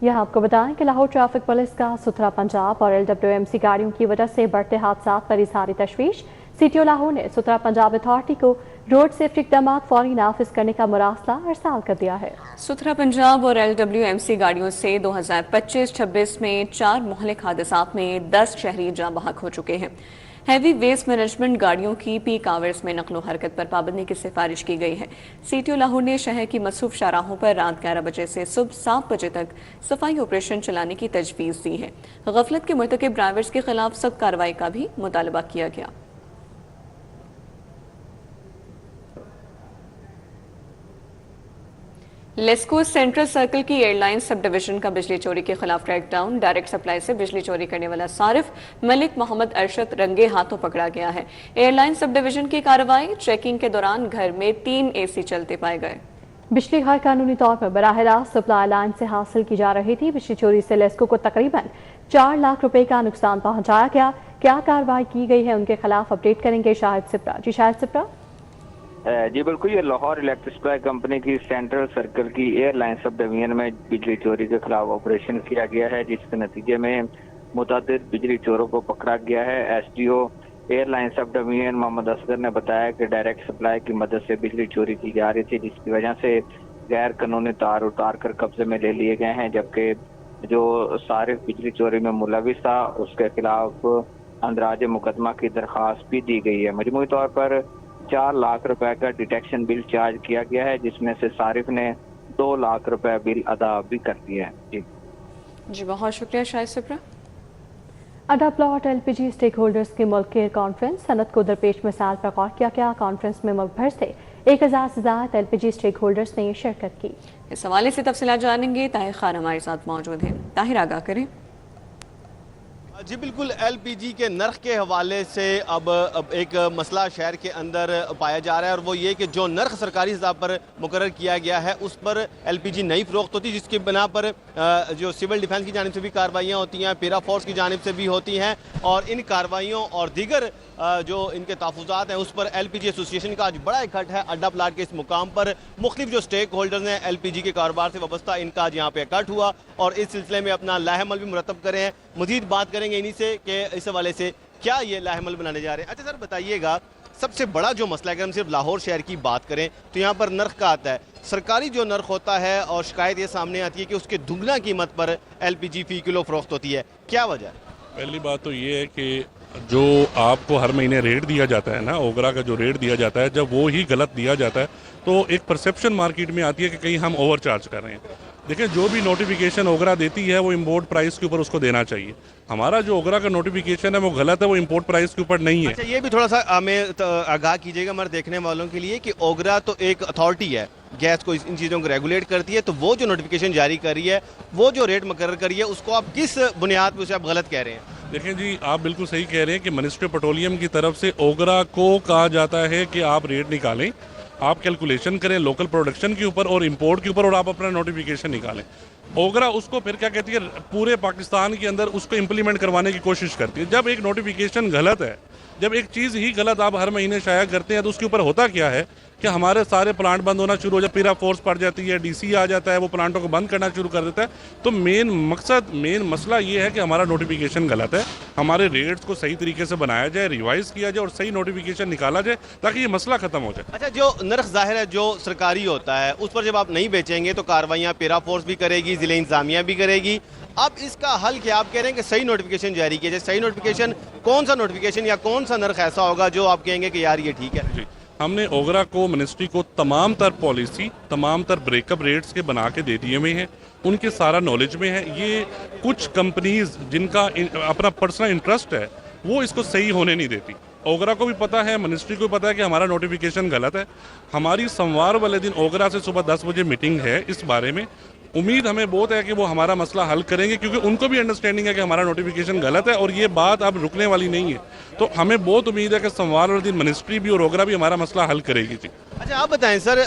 यह आपको बताएं कि लाहौर ट्रैफिक पुलिस का सुथरा पंजाब और LWMC गाड़ियों की वजह से बढ़ते हादसा पर इज़हारी तशवीश। CTO लाहौर ने सुथरा पंजाब अथॉरिटी को रोड सेफ्टी इक़दाम फौरी नाफिज करने का मुरासला अरसाल कर दिया है। सुथरा पंजाब और LWMC गाड़ियों से 2025-26 में 4 मुहलिक हादसात में 10 शहरी जाँ बहक हो चुके हैं। हैवी वेस्ट मैनेजमेंट गाड़ियों की पीक आवर्स में नकलो हरकत पर पाबंदी की सिफारिश की गई है। CTO लाहौर ने शहर की मसरूफ शाहराहों पर रात 11 बजे से सुबह 7 बजे तक सफाई ऑपरेशन चलाने की तजवीज़ दी है। गफलत के मुर्तकिब ड्राइवर्स के खिलाफ सख्त कार्रवाई का भी मुतालबा किया गया। लेस्को सेंट्रल सर्कल की एयरलाइन सब डिवीजन का बिजली चोरी के खिलाफ क्रैकडाउन। डायरेक्ट सप्लाई से बिजली चोरी करने वाला सारिफ मलिक मोहम्मद अरशद रंगे हाथों पकड़ा गया है। एयरलाइन सब डिवीजन की कार्रवाई, चेकिंग के दौरान घर में 3 AC चलते पाए गए। बिजली गैर कानूनी तौर पर बराह रास्त सप्लाई लाइन से हासिल की जा रही थी। बिजली चोरी से लेस्को को तकरीबन 4 लाख रुपए का नुकसान पहुंचाया गया। क्या कार्रवाई की गई है उनके खिलाफ अपडेट करेंगे शाहिद सिप्रा। जी शाहिद सिप्रा। जी बिल्कुल, ये लाहौर इलेक्ट्रिक सप्लाई कंपनी की सेंट्रल सर्कल की एयरलाइन सब डिवीजन में बिजली चोरी के खिलाफ ऑपरेशन किया गया है, जिसके नतीजे में मुतअद्दिद बिजली चोरों को पकड़ा गया है। SDO airline sub division Mohammad Asghar ने बताया कि डायरेक्ट सप्लाई की मदद से बिजली चोरी की जा रही थी, जिसकी वजह से गैर कानूनी तार उतार कर कब्जे में ले लिए गए हैं, जबकि जो सारिफ बिजली चोरी में मुलविस था उसके खिलाफ अंदराज मुकदमा की दरख्वास्त भी दी गई है। मजमूई तौर पर 4 लाख रुपए का डिटेक्शन बिल चार्ज किया गया है, जिसमें से सारिफ ने 2 लाख रुपए बिल अदा भी कर दिया है। जी बहुत शुक्रिया शाहिद सिप्रा। अड्डा प्लॉट LPG स्टेक होल्डर्स की मुल्क केयर कॉन्फ्रेंस सनत को दरपेश मिसाल पर गौर किया गया। कॉन्फ्रेंस में मुल्क भर से 1000 से ज्यादा LPG स्टेक होल्डर्स ने शिरकत की। इस हवाले से तफसीलात जानेंगे, ताहिर खान हमारे साथ मौजूद हैं। ताहिर आगाह करें। जी बिल्कुल, LPG के नर्ख के हवाले से अब एक मसला शहर के अंदर पाया जा रहा है, और वो ये कि जो नर्ख सरकारी हिसाब पर मुकर्रर किया गया है उस पर LPG नहीं फरोख्त होती, जिसकी बिना पर जो सिविल डिफेंस की जानिब से भी कार्रवाइयाँ होती हैं, पैरा फोर्स की जानिब से भी होती हैं, और इन कार्रवाइयों और दीगर जो इनके तहफ़्फ़ुज़ात हैं उस पर LPG एसोसिएशन का आज बड़ा इकट्ठा है। अड्डा प्लाट के इस मुकाम पर मुख्तलिफ जो स्टेक होल्डर्स हैं LPG के कारोबार से वाबस्ता, इनका आज यहाँ पे इकट्ठ हुआ और इस सिलसिले में अपना लाहेमल भी मुरतब करे हैं। मज़ीद बात करेंगे इन्हीं से कि इस हवाले से क्या ये लाहेमल बनाने जा रहे हैं। अच्छा सर बताइएगा, सबसे बड़ा जो मसला है, अगर हम सिर्फ लाहौर शहर की बात करें तो यहाँ पर नर्ख का आता है, सरकारी जो नर्ख होता है और शिकायत ये सामने आती है कि उसके दुगना कीमत पर LPG फी किलो फरोख्त होती है, क्या वजह है? पहली बात तो ये है कि जो आपको हर महीने रेट दिया जाता है ना, ओगरा का जो रेट दिया जाता है, जब वो ही गलत दिया जाता है तो एक परसेप्शन मार्केट में आती है कि कहीं हम ओवर चार्ज कर रहे हैं। देखिए, जो भी नोटिफिकेशन ओगरा देती है वो इंपोर्ट प्राइस के ऊपर उसको देना चाहिए। हमारा जो ओगरा का नोटिफिकेशन है वो गलत है, वो इंपोर्ट प्राइस के ऊपर नहीं है। अच्छा, ये भी थोड़ा सा हमें आगाह कीजिएगा हमारे देखने वालों के लिए कि ओगरा तो एक अथॉरिटी है, गैस को इन चीज़ों को रेगुलेट करती है, तो वो जो नोटिफिकेशन जारी कर रही है, वो जो रेट मुकर्रर कर रही है, उसको आप किस बुनियाद पर उसे आप गलत कह रहे हैं? देखें जी, आप बिल्कुल सही कह रहे हैं कि मिनिस्ट्री पेट्रोलियम की तरफ से ओगरा को कहा जाता है कि आप रेट निकालें, आप कैलकुलेशन करें लोकल प्रोडक्शन के ऊपर और इंपोर्ट के ऊपर और आप अपना नोटिफिकेशन निकालें। ओगरा उसको फिर क्या कहती है, पूरे पाकिस्तान के अंदर उसको इम्प्लीमेंट करवाने की कोशिश करती है। जब एक नोटिफिकेशन गलत है, जब एक चीज़ ही गलत आप हर महीने शाया करते हैं, तो उसके ऊपर होता क्या है कि हमारे सारे प्लांट बंद होना शुरू हो जाए, पीरा फोर्स पड़ जाती है, डीसी आ जाता है, वो प्लांटों को बंद करना शुरू कर देता है। तो मेन मसला ये है कि हमारा नोटिफिकेशन गलत है, हमारे रेट्स को सही तरीके से बनाया जाए, रिवाइज किया जाए और सही नोटिफिकेशन निकाला जाए ताकि ये मसला खत्म हो जाए। अच्छा, जो नर्ख ज़ाहिर है जो सरकारी होता है उस पर जब आप नहीं बेचेंगे तो कार्रवाइयाँ पेरा फोर्स भी करेगी, ज़िले इंतजामिया भी करेगी। अब इसका हल क्या आप कह रहे हैं कि सही नोटिफिकेशन जारी किया जाए? सही नोटिफिकेशन कौन सा नोटिफिकेशन या कौन सा नर्ख ऐसा होगा जो आप कहेंगे कि यार ये ठीक है? हमने ओगरा को, मिनिस्ट्री को तमाम तर पॉलिसी, तमाम तर ब्रेकअप रेट्स के बना के दे दिए हुए हैं, उनके सारा नॉलेज में है। ये कुछ कंपनीज जिनका अपना पर्सनल इंटरेस्ट है वो इसको सही होने नहीं देती। ओगरा को भी पता है, मिनिस्ट्री को भी पता है कि हमारा नोटिफिकेशन गलत है। हमारी सोमवार वाले दिन ओगरा से सुबह 10 बजे मीटिंग है इस बारे में। उम्मीद हमें बहुत है कि वो हमारा मसला हल करेंगे, क्योंकि उनको भी अंडरस्टैंडिंग है कि हमारा नोटिफिकेशन गलत है और ये बात अब रुकने वाली नहीं है। तो हमें बहुत उम्मीद है कि सोमवार वाले दिन मिनिस्ट्री भी और ओगरा भी हमारा मसला हल करेगी। जी अच्छा, आप बताएं सर,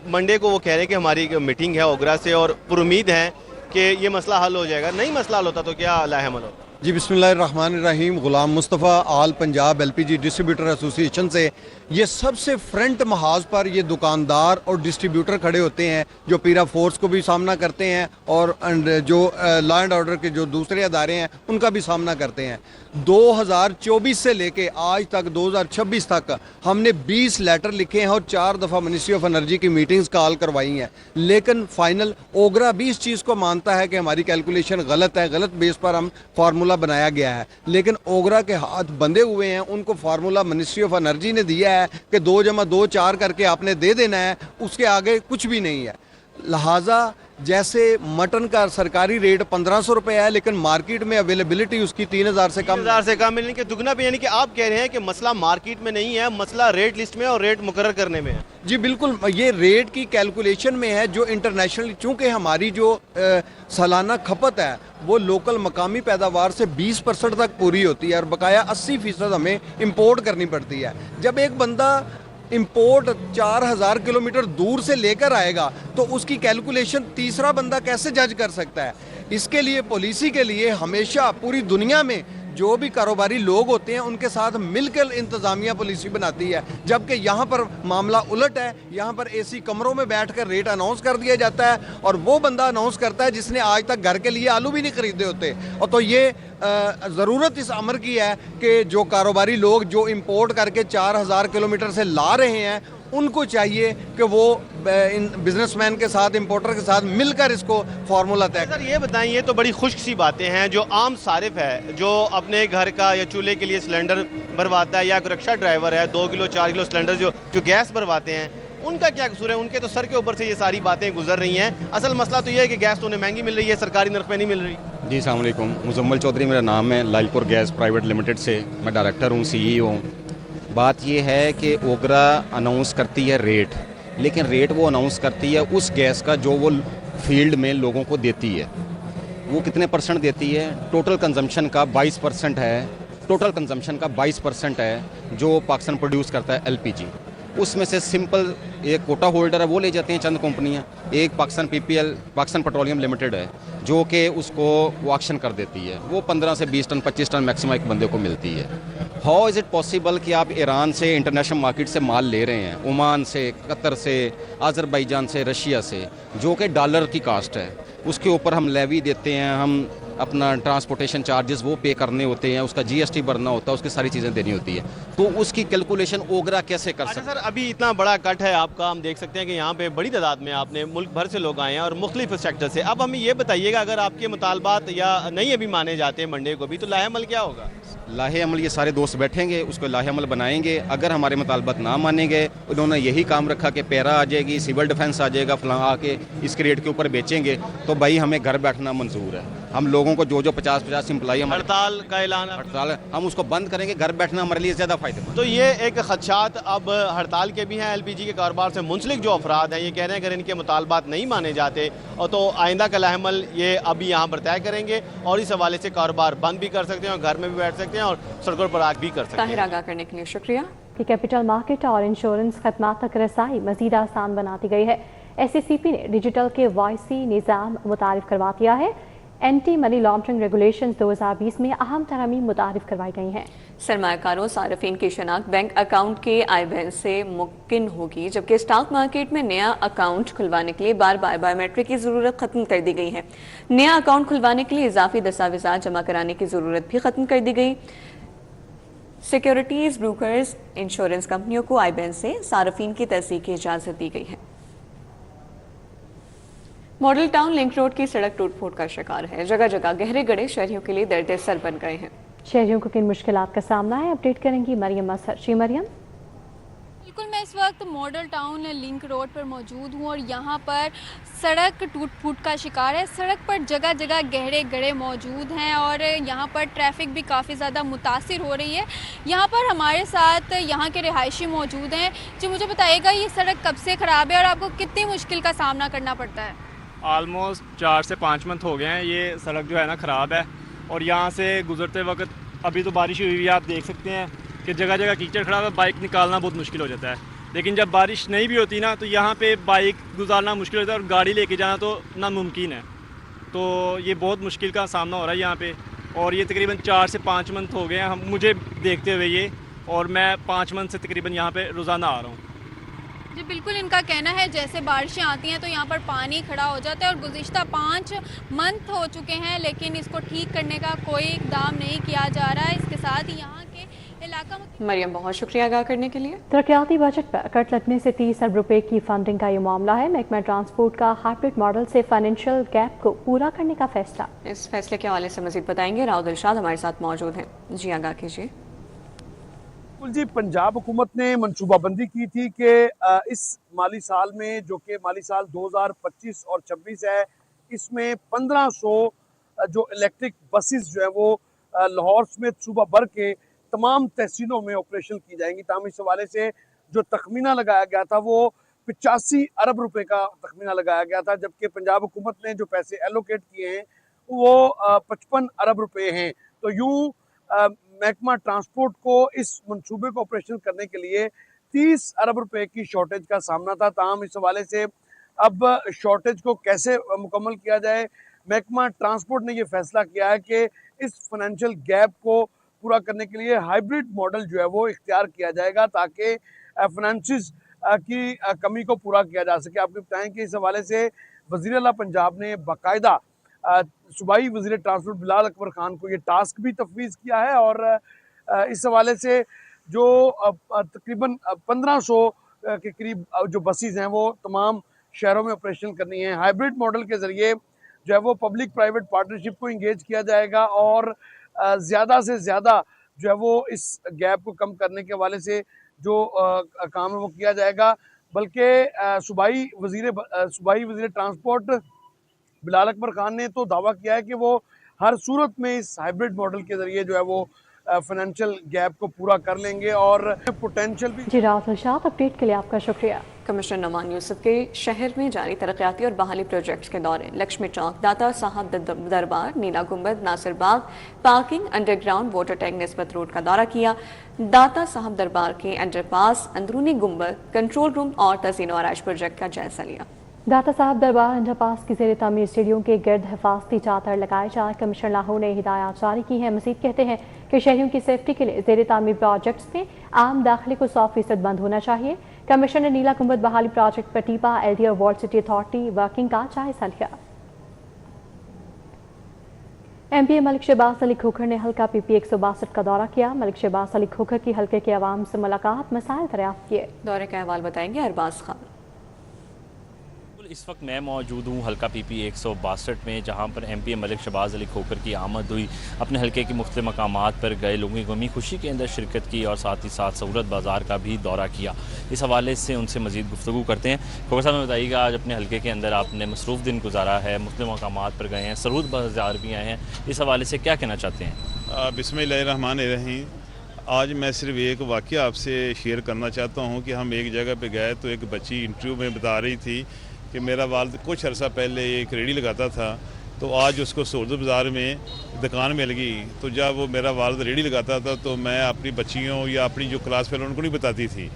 मंडे को वो कह रहे हैं कि हमारी मीटिंग है ओगरा से और पुरुमीद है कि ये मसला हल हो जाएगा। नहीं मसला हल होता तो क्या लाहेमल होता? जी बिस्मिल्लाहिर्रहमानिर्रहीम। गुलाम मुस्तफ़ा आल पंजाब एलपीजी डिस्ट्रीब्यूटर एसोसिएशन से ये सबसे फ्रंट महाज पर ये दुकानदार और डिस्ट्रीब्यूटर खड़े होते हैं जो पीरा फोर्स को भी सामना करते हैं और जो लॉ एंड ऑर्डर के जो दूसरे अदारे हैं उनका भी सामना करते हैं। 2024 से लेके आज तक 2026 तक हमने 20 लेटर लिखे हैं और 4 दफ़ा मिनिस्ट्री ऑफ एनर्जी की मीटिंग्स कॉल करवाई हैं, लेकिन फाइनल ओगरा भी इस चीज़ को मानता है कि हमारी कैलकुलेशन गलत है, गलत बेस पर हम फार्मूला बनाया गया है। लेकिन ओगरा के हाथ बंधे हुए हैं, उनको फार्मूला मिनिस्ट्री ऑफ एनर्जी ने दिया है कि 2 + 2 4 करके आपने दे देना है, उसके आगे कुछ भी नहीं है। लिहाजा जैसे मटन का सरकारी रेट 1500 रुपये है, लेकिन मार्केट में अवेलेबिलिटी उसकी 3000 से कम यानी कि दुगना पे। यानी कि आप कह रहे हैं कि मसला मार्केट में नहीं है, मसला रेट लिस्ट में और रेट मुकर्रर करने में है। जी बिल्कुल, ये रेट की कैलकुलेशन में है जो इंटरनेशनल, चूँकि हमारी जो सालाना खपत है वो लोकल मकामी पैदावार से 20% तक पूरी होती है और बकाया 80% हमें इंपोर्ट करनी पड़ती है। जब एक बंदा इंपोर्ट 4000 किलोमीटर दूर से लेकर आएगा तो उसकी कैलकुलेशन तीसरा बंदा कैसे जज कर सकता है? इसके लिए पॉलिसी के लिए हमेशा पूरी दुनिया में जो भी कारोबारी लोग होते हैं उनके साथ मिलकर इंतजामिया पॉलिसी बनाती है, जबकि यहाँ पर मामला उलट है। यहाँ पर एसी कमरों में बैठकर रेट अनाउंस कर दिया जाता है और वो बंदा अनाउंस करता है जिसने आज तक घर के लिए आलू भी नहीं खरीदे होते। और तो ये ज़रूरत इस अमर की है कि जो कारोबारी लोग जो इंपोर्ट करके 4000 किलोमीटर से ला रहे हैं उनको चाहिए कि वो बिजनेसमैन के साथ, इंपोर्टर के साथ मिलकर इसको फार्मूला तय करें। सर ये बताइए, ये तो बड़ी खुश्क सी बातें हैं। जो आम सारिफ है जो अपने घर का या चूल्हे के लिए सिलेंडर भरवाता है या रिक्शा ड्राइवर है 2 किलो 4 किलो सिलेंडर जो गैस भरवाते हैं, उनका क्या कसूर है? उनके तो सर के ऊपर से ये सारी बातें गुजर रही हैं। असल मसला तो ये है कि गैस तो उन्हें महंगी मिल रही है, सरकारी नर्ख में नहीं मिल रही। जी अस्सलाम वालेकुम, मुजम्मल चौधरी मेरा नाम है, लालपुर गैस प्राइवेट लिमिटेड से मैं डायरेक्टर हूँ, CEO हूँ। बात ये है कि ओगरा अनाउंस करती है रेट, लेकिन रेट वो अनाउंस करती है उस गैस का जो वो फील्ड में लोगों को देती है। वो कितने % देती है? टोटल कंजम्पशन का 22% है, टोटल कंजम्पशन का 22% है जो पाकिस्तान प्रोड्यूस करता है LPG। उसमें से सिंपल एक कोटा होल्डर है वो ले जाते हैं चंद कंपनियां। एक Pakistan PPL, Pakistan petroleum limited है जो कि उसको ऑक्शन कर देती है। वो 15 से 20 टन 25 टन मैक्सिमम एक बंदे को मिलती है। हाउ इज़ इट पॉसिबल कि आप ईरान से, इंटरनेशनल मार्केट से माल ले रहे हैं, ओमान से, कतर से, आज़रबाईजान से, रशिया से, जो कि डॉलर की कास्ट है, उसके ऊपर हम लेवी देते हैं, हम अपना ट्रांसपोर्टेशन चार्जेस वो पे करने होते हैं, उसका GST भरना होता है, उसकी सारी चीज़ें देनी होती है। तो उसकी कैलकुलेशन ओगरा कैसे कर सकता है? सर अभी इतना बड़ा कट है आपका, हम देख सकते हैं कि यहाँ पे बड़ी तादाद में आपने मुल्क भर से लोग आए हैं और मुख्तलिफ सेक्टर से। अब हमें ये बताइएगा, अगर आपके मुतालबात या नहीं अभी माने जाते हैं मंडे को भी, तो लाहे अमल क्या होगा? लाहे अमल ये सारे दोस्त बैठेंगे, उसको लाहे अमल बनाएंगे। अगर हमारे मुतालबात ना माने गए, उन्होंने यही काम रखा कि पैरा आ जाएगी, सिविल डिफेंस आ जाएगा, फलां आके इस रेट के ऊपर बेचेंगे, तो भाई हमें घर बैठना मंजूर है। हम लोगों को जो 50-50 एम्प्लॉई, हड़ताल का ऐलान, हड़ताल हम उसको बंद करेंगे, घर बैठना हमारे लिए ज़्यादा फायदेमंद। तो ये एक खदशात अब हड़ताल के भी हैं। LPG के कारोबार से मुंसलिक जो अफराद हैं ये कह रहे हैं अगर इनके मुतालबात नहीं माने जाते और तो आइंदा का लाहेमल ये अभी यहाँ पर तय करेंगे और इस हवाले से कारोबार बंद भी कर सकते हैं और घर में भी बैठ सकते हैं और सड़कों पर आग भी कर सकते हैं। आगाह करने के लिए शुक्रिया। कि कैपिटल मार्केट और इंश्योरेंस खदमात तक रसाई मजीद आसान बना दी गई है। SACP ने डिजिटल KYC निज़ाम मुतारिफ करवा दिया है। एंटी मनी लॉन्ड्रिंग रेगुलेशंस 2020 में अहम तरमीम मुतारिफ करवाई गई हैं। सरमाकारों सार्फिन की शनाख्त बैंक अकाउंट के IBAN से मुमकिन होगी, जबकि स्टॉक मार्केट में नया अकाउंट खुलवाने के लिए बार बार बायोमेट्रिक की ज़रूरत ख़त्म कर दी गई है। नया अकाउंट खुलवाने के लिए इजाफी दस्तावेज़ात जमा कराने की ज़रूरत भी ख़त्म कर दी गई। सिक्योरिटीज़ ब्रोकर्स इंश्योरेंस कंपनियों को IBAN से सार्फिन की तस्दीक की इजाज़त दी गई है। मॉडल टाउन लिंक रोड की सड़क टूट फूट का शिकार है। जगह जगह गहरे गड्ढे शहरियों के लिए दर्द सर बन गए हैं। शहरियों को किन मुश्किलात का सामना है, अपडेट करेंगी मरियम असहर। जी मरियम। बिल्कुल, मैं इस वक्त मॉडल टाउन लिंक रोड पर मौजूद हूँ और यहाँ पर सड़क टूट फूट का शिकार है। सड़क पर जगह जगह गहरे गड्ढे मौजूद हैं और यहाँ पर ट्रैफिक भी काफ़ी ज़्यादा मुतासिर हो रही है। यहाँ पर हमारे साथ यहाँ के रिहायशी मौजूद हैं। जी मुझे बताइएगा, ये सड़क कब से ख़राब है और आपको कितनी मुश्किल का सामना करना पड़ता है? ऑलमोस्ट 4 से 5 मंथ हो गए हैं ये सड़क जो है ना ख़राब है, और यहाँ से गुजरते वक्त अभी तो बारिश हुई हुई है, आप देख सकते हैं कि जगह जगह कीचड़ खड़ा है, बाइक निकालना बहुत मुश्किल हो जाता है। लेकिन जब बारिश नहीं भी होती ना तो यहाँ पे बाइक गुजारना मुश्किल होता है और गाड़ी लेके जाना तो नामुमकिन है। तो ये बहुत मुश्किल का सामना हो रहा है यहाँ पे, और ये तकरीबन 4 से 5 मंथ हो गए हैं मुझे देखते हुए ये, और मैं 5 मंथ से तकरीबन यहाँ पे रोज़ाना आ रहा हूँ। जी बिल्कुल, इनका कहना है जैसे बारिशें आती हैं तो यहाँ पर पानी खड़ा हो जाता है और गुज़िश्ता 5 मंथ हो चुके हैं लेकिन इसको ठीक करने का कोई इक़दाम नहीं किया जा रहा है। इसके साथ ही यहाँ के इलाका में मरियम, बहुत शुक्रिया आगाह करने के लिए। तरक्याती बजट पर कट लगने से 30 अरब रुपए की फंडिंग का ये मामला है। महकमा ट्रांसपोर्ट का हाइब्रिड मॉडल से फाइनेंशियल गैप को पूरा करने का फैसला। इस फैसले के हवाले से मजीद बताएंगे राव दिलशाद हमारे साथ मौजूद हैं। जी आगाह कीजिए। जी, पंजाब हुकूमत ने मनसूबाबंदी की थी कि इस माली साल में, जो कि माली साल 2025 और 26 है, इसमें 1500 जो इलेक्ट्रिक बसेस जो है वो लाहौर समेत सूबा भर के तमाम तहसीलों में ऑपरेशन की जाएंगी। ताहम इस हवाले से जो तखमीना लगाया गया था वो 85 अरब रुपए का तखमीना लगाया गया था, जबकि पंजाब हुकूमत ने जो पैसे एलोकेट किए हैं वो 55 अरब रुपए हैं। तो यूँ महकमा ट्रांसपोर्ट को इस मंसूबे को ऑपरेशन करने के लिए 30 अरब रुपए की शॉर्टेज का सामना था। ताहम इस हवाले से अब शॉर्टेज को कैसे मुकम्मल किया जाए, महकमा ट्रांसपोर्ट ने ये फैसला किया है कि इस फाइनेंशियल गैप को पूरा करने के लिए हाइब्रिड मॉडल जो है वो इख्तियार किया जाएगा ताकि फाइनेंसिस की कमी को पूरा किया जा सके। आपको बताएं कि इस हवाले से वज़ीर आला पंजाब ने बाकायदा सूबाई वज़ीर ट्रांसपोर्ट बिलाल अकबर खान को ये टास्क भी तफवीज़ किया है और इस हवाले से जो तकरीबन 1500 के करीब जो बसेस हैं वो तमाम शहरों में ऑपरेशन करनी है। हाइब्रिड मॉडल के ज़रिए जो है वो पब्लिक प्राइवेट पार्टनरशिप को इंगेज किया जाएगा और ज़्यादा से ज़्यादा जो है वो इस गैप को कम करने के हवाले से जो काम है वो किया जाएगा। बल्कि सूबाई वज़ीर ट्रांसपोर्ट बिलाल अकबर खान ने तो दावा किया है कि वो हर सूरत में इस हाइब्रिड मॉडल के ज़रिए जो है वो फाइनेंशियल गैप को पूरा कर लेंगे और पोटेंशियल भी। जी राव दिलशाद, अपडेट के लिए आपका शुक्रिया। कमिश्नर नमान यूसुफ के शहर में जारी तरक्याती और बहाली प्रोजेक्ट्स के दौरे लक्ष्मी चौक, दाता साहब दरबार, Neela Gumbad, Nasir Bagh, parking, underground water tank Nisbat road का दौरा किया। दाता साहब दरबार के अंडरपास, अंदरूनी गुंबद, कंट्रोल रूम और तज़ीन आराइश प्रोजेक्ट का जायजा लिया। दाता साहब दरबार अंडरपास की ज़ेर तामीर सीढ़ियों के गिर्द हिफाजती चादर लगाए जाए, कमिश्नर लाहौर ने हिदायत जारी की हैं। मज़ीद कहते हैं कि शहरियों की सेफ्टी के लिए ज़ेर तामीर प्रोजेक्ट्स में आम दाखिले को 100% बंद होना चाहिए। कमिश्नर ने नीला गुंबद बहाली प्रोजेक्ट पर टीपा, LD और वार्ड सिटी अथॉरिटी वर्किंग का जायजा लिया। MP मलिक शहबाज अली खोखर ने हल्का PP 162 का दौरा किया। मलिक शहबाज अली खोखर की हल्के के अवाम से मुलाकात, मसाइल दरियाफ्त किए। दौरे का अहवाल बताएंगे अरबाज खान। इस वक्त मैं मौजूद हूँ हल्का PP 162 में, जहाँ पर MP मलिक शहबाज अली खोखर की आमद हुई। अपने हल्के के मुख्तलिफ मकामात पर गए, लोगों की गमी खुशी के अंदर शिरकत की और साथ ही साथ सहूलत बाज़ार का भी दौरा किया। इस हवाले से उनसे मज़ीद गुफ्तगू करते हैं। खोखर साहब, बताइएगा, आज अपने हल्के के अंदर आपने मसरूफ़ दिन गुजारा है, मुख्तलिफ मकामात पर गए हैं, सहूलत बाज़ार भी आए हैं, इस हवाले से क्या कहना चाहते हैं? बिस्मिल्लाहिर्रहमानिर्रहीम। आज मैं सिर्फ एक वाक़या आपसे शेयर करना चाहता हूँ कि हम एक जगह पे गए तो एक बच्ची इंटरव्यू में बता रही थी कि मेरा वालिद कुछ अर्सा पहले एक रेडी लगाता था, तो आज उसको सहूलत बाज़ार में दुकान मिल गई। तो जब वो मेरा वालिद रेडी लगाता था तो मैं अपनी बच्चियों या अपनी जो क्लास फेलो उनको नहीं बताती थी,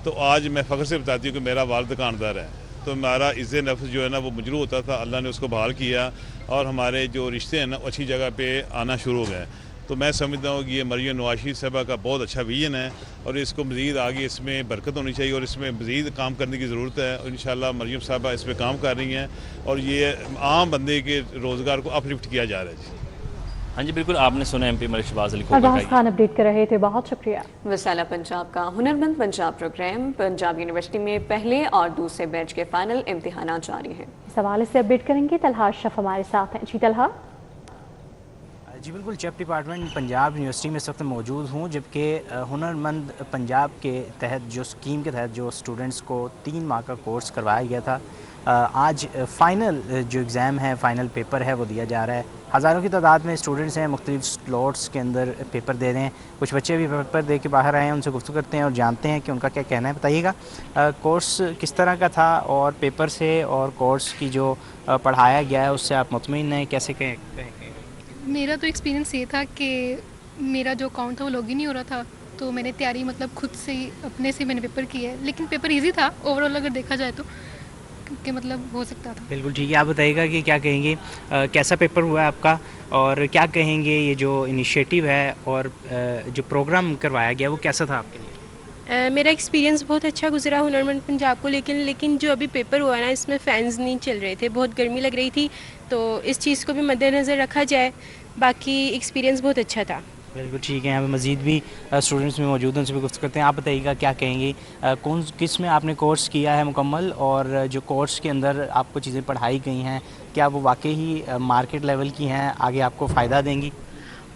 तो आज मैं फ़ख्र से बताती हूँ कि मेरा वालिद दुकानदार है। تو ہمارا عزت نفس جو ہے نا وہ مجروح ہوتا تھا، اللہ نے اس کو بحال کیا اور ہمارے جو رشتے ہیں نا اچھی جگہ پہ آنا شروع ہو گئے. تو میں سمجھتا ہوں کہ یہ مریم نواز شریف صاحبہ کا بہت اچھا ویژن ہے اور اس کو مزید آگے اس میں برکت ہونی چاہیے اور اس میں مزید کام کرنے کی ضرورت ہے. اور انشاءاللہ مریم صاحبہ اس پہ کام کر رہی ہیں اور یہ عام بندے کے روزگار کو اپ لفٹ کیا جا رہا ہے. ہاں جی بالکل، آپ نے سنا ایم پی ملک شہباز علی ارباز خان اپڈیٹ کر رہے تھے، بہت شکریہ. وسالہ پنجاب کا ہنرمند پنجاب پروگرام پنجاب یونیورسٹی میں پہلے اور دوسرے بیچ کے فائنل امتحانات جاری ہیں. اس حوالے سے اپڈیٹ کریں گے طلحہ اشرف ہمارے ساتھ ہیں. جی طلحہ. جی بالکل، چیف ڈپارٹمنٹ پنجاب یونیورسٹی میں اس وقت موجود ہوں، جبکہ ہنرمند پنجاب کے تحت جو اسکیم کے تحت جو اسٹوڈنٹس کو 3 ماہ کا کورس کروایا گیا تھا، آج فائنل جو ایگزام ہے، فائنل پیپر ہے، وہ دیا جا رہا ہے. ہزاروں کی تعداد میں اسٹوڈنٹس ہیں، مختلف سلوٹس کے اندر پیپر دے رہے ہیں. کچھ بچے بھی پیپر دے کے باہر آئے ہیں، ان سے گفتگو کرتے ہیں اور جانتے ہیں کہ ان کا کیا کہنا ہے. بتائیے گا کورس کس طرح کا تھا اور پیپر سے اور کورس کی جو پڑھایا گیا ہے اس سے آپ مطمئن ہیں؟ کیسے کہیں؟ میرا تو ایکسپیرینس یہ تھا کہ میرا جو اکاؤنٹ تھا وہ لاگ ان نہیں ہو رہا تھا، تو میں نے تیاری مطلب خود سے ہی اپنے سے میں نے پیپر کیا ہے، لیکن پیپر ایزی تھا اوور آل اگر دیکھا جائے تو، کہ مطلب ہو سکتا تھا. بالکل ٹھیک ہے. آپ بتائیے گا کہ کیا کہیں گے، کیسا پیپر ہوا ہے آپ کا اور کیا کہیں گے یہ جو انیشیٹو ہے اور جو پروگرام کروایا گیا وہ کیسا تھا آپ کے لیے؟ میرا ایکسپیرینس بہت اچھا گزرا ہنرمند پنجاب کو، لیکن جو ابھی پیپر ہوا ہے نا اس میں فینز نہیں چل رہے تھے، بہت گرمی لگ رہی تھی، تو اس چیز کو بھی مد نظر رکھا جائے. باقی ایکسپیرینس بہت اچھا تھا. بالکل ٹھیک ہے. یہاں پہ مزید بھی اسٹوڈنٹس میں موجود ہیں، ان سے بھی گفتگو کرتے ہیں. آپ بتائیے گا کیا کہیں گے، کس میں آپ نے کورس کیا ہے مکمل، اور جو کورس کے اندر آپ کو چیزیں پڑھائی گئی ہیں کیا وہ واقعی مارکیٹ لیول کی ہیں، آگے آپ کو فائدہ دیں گی؟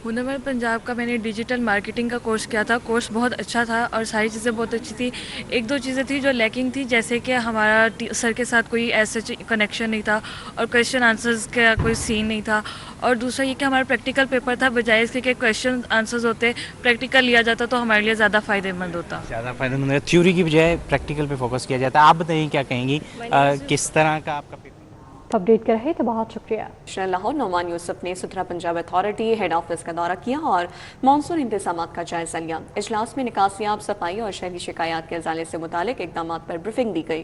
ہنرمند پنجاب کا میں نے ڈیجیٹل مارکیٹنگ کا کورس کیا تھا. کورس بہت اچھا تھا اور ساری چیزیں بہت اچھی تھی. 1-2 چیزیں تھیں جو لیکنگ تھی، جیسے کہ ہمارا سر کے ساتھ کوئی ایسا کنیکشن نہیں تھا اور کویشچن آنسرز کا کوئی سین نہیں تھا. اور دوسرا یہ کہ ہمارا پریکٹیکل پیپر تھا، بجائے اس کے کہ کویشچن آنسرز ہوتے پریکٹیکل لیا جاتا تو ہمارے لیے زیادہ فائدہ مند ہوتا. زیادہ فائدہ مند ہے، تھیوری کی بجائے پریکٹیکل پہ فوکس کیا جاتا ہے. آپ بتائیے کیا کہیں گی، کس طرح کا آپ کا پیپر؟ اپڈیٹ کر رہے تو بہت شکریہ. لاہور نعمان یوسف نے ستھرا پنجاب اتھارٹی ہیڈ آفس کا دورہ کیا اور مانسون انتظامات کا جائزہ لیا. اجلاس میں نکاسیاب صفائی اور شہری شکایات کے ازالے سے متعلق اقدامات پر بریفنگ دی گئی.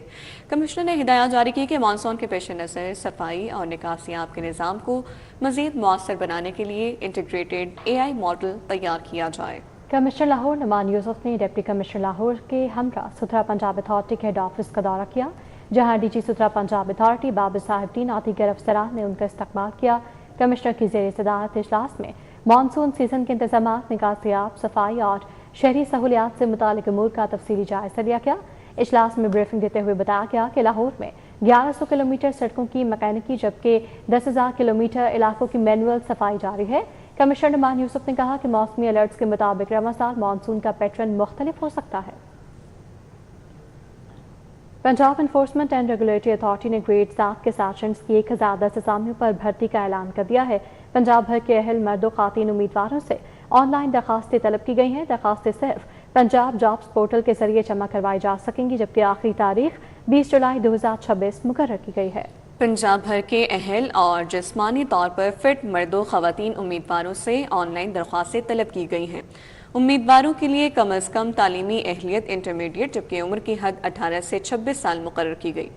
کمشنر نے ہدایات جاری کی کہ مانسون کے پیش نظر صفائی اور نکاسیاب کے نظام کو مزید مؤثر بنانے کے لیے انٹیگریٹڈ AI ماڈل تیار کیا جائے. کمشنر لاہور نعمان یوسف نے ڈپٹی کمشنر لاہور کے ہمراہ ستھرا پنجاب اتھارٹی کے ہیڈ آفس کا دورہ کیا، جہاں ڈی جی ستھرا پنجاب اتھارٹی بابر صاحب ٹین اور دیگر افسران نے ان کا استقبال کیا. کمشنر کی زیر صدارت اجلاس میں مانسون سیزن کے انتظامات، نکاسیاب صفائی اور شہری سہولیات سے متعلق امور کا تفصیلی جائزہ لیا گیا. اجلاس میں بریفنگ دیتے ہوئے بتایا گیا کہ لاہور میں 1100 کلومیٹر سڑکوں کی میکینکی جبکہ 10,000 کلومیٹر علاقوں کی مینول صفائی جاری ہے. کمشنر نعمان یوسف نے کہا کہ موسمی الرٹس کے مطابق رواں سال مانسون کا پیٹرن مختلف ہو سکتا ہے. Punjab enforcement and regulatory authority نے گریڈ 7 کے سرجنٹس کی 1010 اسامیوں پر بھرتی کا اعلان کر دیا ہے. پنجاب بھر کے اہل مرد و خواتین امیدواروں سے آن لائن درخواستیں طلب کی گئی ہیں. درخواستیں صرف پنجاب جابز پورٹل کے ذریعے جمع کروائی جا سکیں گی، جبکہ آخری تاریخ 20 جولائی 2026 مقرر کی گئی ہے. پنجاب بھر کے اہل اور جسمانی طور پر فٹ مرد و خواتین امیدواروں سے آن لائن درخواستیں طلب کی گئی ہیں. امیدواروں کے لیے کم از کم تعلیمی اہلیت انٹرمیڈیٹ جبکہ عمر کی حد 18 سے 26 سال مقرر کی گئی.